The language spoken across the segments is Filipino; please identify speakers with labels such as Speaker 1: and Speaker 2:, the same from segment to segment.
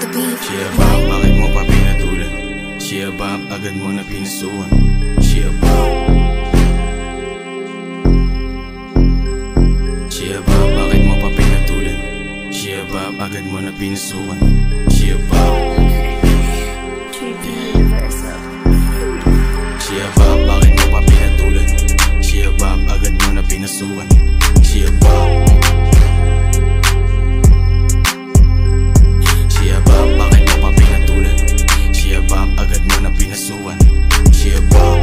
Speaker 1: Shia-bop, bakit mo pa pinatulan? Shia-bop, agad mo na pinasuan. Shia-bop, Shia-bop, bakit mo pa pinatulan? Shia-bop, agad mo na pinasuan. Shia-bop, Shia-bop, bakit mo pa pinatulan? Shia-bop, agad mo na pinasuan. Shia-bop, Shia-bop, bakit mo pa pinatulan? Shia-bop, agad mo na pinasuan. Shia-bop,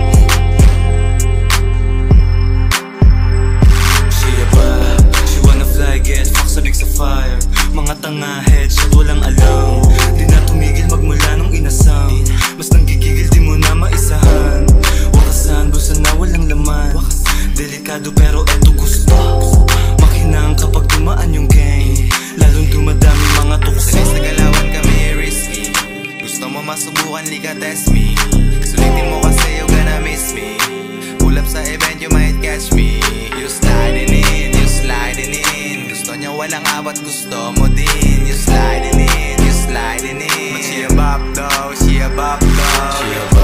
Speaker 2: Shia-bop, she wanna fly, get fucked sabik sa fire. Mga tanga headshot, walang alam. Di na tumigil magmula nung inasam. Mas nanggigigil, di mo na maisahan. Wakasan, bulsa na walang laman. Delikado pero eto gusto. Makinang kapag dumaan yung gang. Lalong dumadami mga tukso.
Speaker 3: Sa galawan kami risky. Gusto mo masubukan, lika test me. Sulitin mo kasi you gonna miss me. Pull up sa event, you might catch me. You sliding in, you sliding in. Gusto niya walang abot, gusto mo din. You sliding in, you sliding in. Shia-bop daw, Shia-bop daw.